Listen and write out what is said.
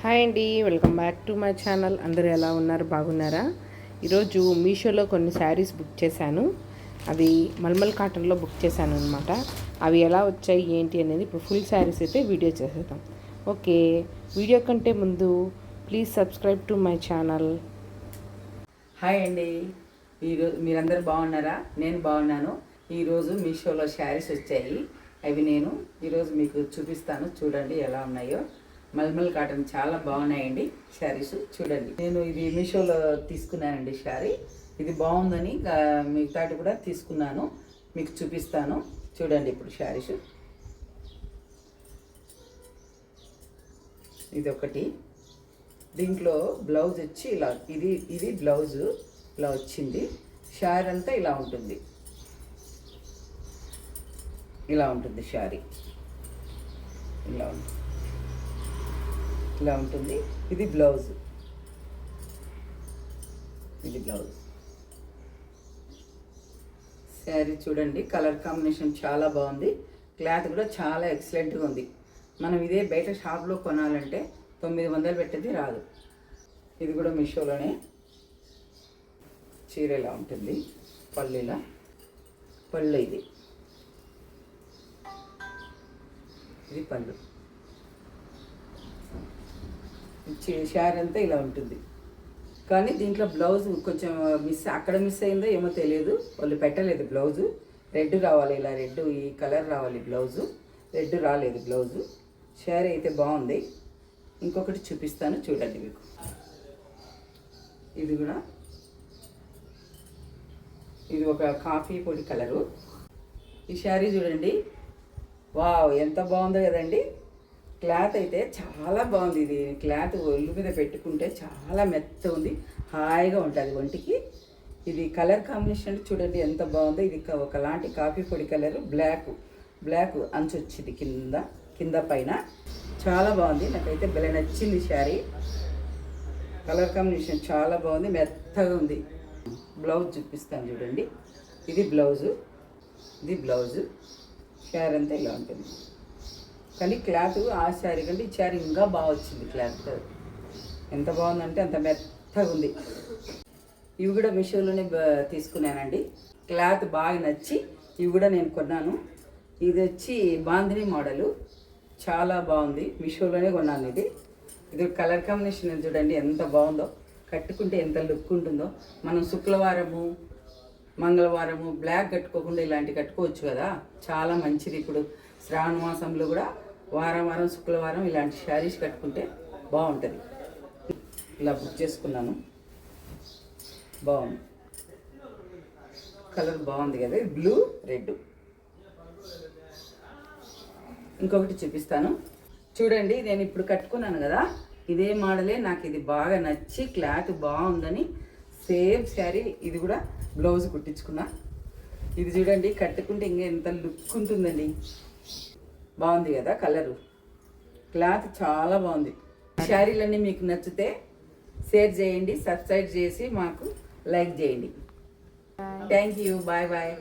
Hi అండి, welcome back to my channel. అందరూ ఎలా ఉన్నారు? బాగున్నారా? ఈరోజు మీషోలో కొన్ని శారీస్ బుక్ చేశాను. అవి మల్మల్ కాటన్లో బుక్ చేశాను అనమాట. అవి ఎలా వచ్చాయి ఏంటి అనేది ఇప్పుడు ఫుల్ శారీస్ అయితే వీడియో చేసేద్దాం. ఓకే, వీడియో కంటే ముందు please subscribe to my channel. Hi అండి, ఈరోజు మీరందరూ బాగున్నారా? నేను బాగున్నాను. ఈరోజు మీషోలో శారీస్ వచ్చాయి. అవి నేను ఈరోజు మీకు చూపిస్తాను. చూడండి ఎలా ఉన్నాయో. మల్మల్ కాటన్ చాలా బాగున్నాయండి శారీస్. చూడండి, నేను ఇది మీషోలో తీసుకున్నానండి శారీ. ఇది బాగుందని మిగతాటి కూడా తీసుకున్నాను, మీకు చూపిస్తాను. చూడండి ఇప్పుడు శారీస్. ఇది ఒకటి. దీంట్లో బ్లౌజ్ వచ్చి ఇలా ఇది బ్లౌజు ఇలా వచ్చింది. శారీ అంతా ఇలా ఉంటుంది, ఇలా ఉంటుంది శారీ. ఇలా ఉంటుంది. ఇది బ్లౌజ్, ఇది బ్లౌజ్. శారీ చూడండి, కలర్ కాంబినేషన్ చాలా బాగుంది. క్లాత్ కూడా చాలా ఎక్సలెంట్గా ఉంది. మనం ఇదే బయట షాప్లో కొనాలంటే 900 పెట్టేది రాదు. ఇది కూడా మీషోలోనే. చీర ఇలా ఉంటుంది, పళ్ళు పళ్ళు ఇది పళ్ళు. శారీ అంతా ఇలా ఉంటుంది. కానీ దీంట్లో బ్లౌజ్ కొంచెం అక్కడ మిస్ అయిందో ఏమో తెలియదు, వాళ్ళు పెట్టలేదు బ్లౌజు. రెడ్ రావాలి, ఇలా రెడ్ ఈ కలర్ రావాలి బ్లౌజు. రెడ్ రాలేదు బ్లౌజు. శారీ అయితే బాగుంది. ఇంకొకటి చూపిస్తాను చూడండి మీకు. ఇది కూడా, ఇది ఒక కాఫీ పొడి కలరు. ఈ శారీ చూడండి, వావ్ ఎంత బాగుందో కదండి. క్లాత్ అయితే చాలా బాగుంది. ఇది క్లాత్ ఒళ్ళు మీద పెట్టుకుంటే చాలా మెత్తగా ఉంది, హాయిగా ఉంటుంది ఒంటికి. ఇది కలర్ కాంబినేషన్ చూడండి ఎంత బాగుందో. ఇది ఒకలాంటి కాఫీ పొడి కలరు, బ్లాక్ అంచు వచ్చింది కింద పైన. చాలా బాగుంది, నాకైతే భలే నచ్చింది శారీ. కలర్ కాంబినేషన్ చాలా బాగుంది, మెత్తగా ఉంది. బ్లౌజ్ చూపిస్తాను చూడండి. ఇది బ్లౌజు. శారీ అంతా ఇలా ఉంటుంది. కానీ క్లాత్ ఆ శారీ కంటే ఈ శారీ ఇంకా బాగా వచ్చింది. క్లాత్ ఎంత బాగుందంటే అంత మెత్తగా ఉంది. ఇవి కూడా మీషోలోనే తీసుకున్నానండి. క్లాత్ బాగా నచ్చి ఇవి కూడా నేను కొన్నాను. ఇది వచ్చి బాందిని మోడలు, చాలా బాగుంది. మీషోలోనే కొన్నాను ఇది కలర్ కాంబినేషన్ చూడండి ఎంత బాగుందో. కట్టుకుంటే ఎంత లుక్ ఉంటుందో. మనం శుక్రవారము మంగళవారము బ్లాక్ కట్టుకోకుండా ఇలాంటి కట్టుకోవచ్చు కదా, చాలా మంచిది. ఇప్పుడు శ్రావణ మాసంలో కూడా వారం శుక్రవారం ఇలాంటి శారీస్ కట్టుకుంటే బాగుంటుంది. ఇలా బుక్ చేసుకున్నాను. బాగుంది, కలర్ బాగుంది కదా. Blue red. ఇంకొకటి చూపిస్తాను చూడండి. నేను ఇప్పుడు కట్టుకున్నాను కదా, ఇదే మోడలే. నాకు ఇది బాగా నచ్చి క్లాత్ బాగుందని సేమ్ శారీ ఇది కూడా బ్లౌజ్ కుట్టించుకున్నా. ఇది చూడండి, కట్టుకుంటే ఇంకా ఎంత లుక్ ఉంటుందండి. బాగుంది కదా కలరు, క్లాత్ చాలా బాగుంది. శారీలన్నీ మీకు నచ్చితే షేర్ చేయండి, సబ్స్క్రైబ్ చేసి మాకు లైక్ చేయండి. Thank you, bye bye.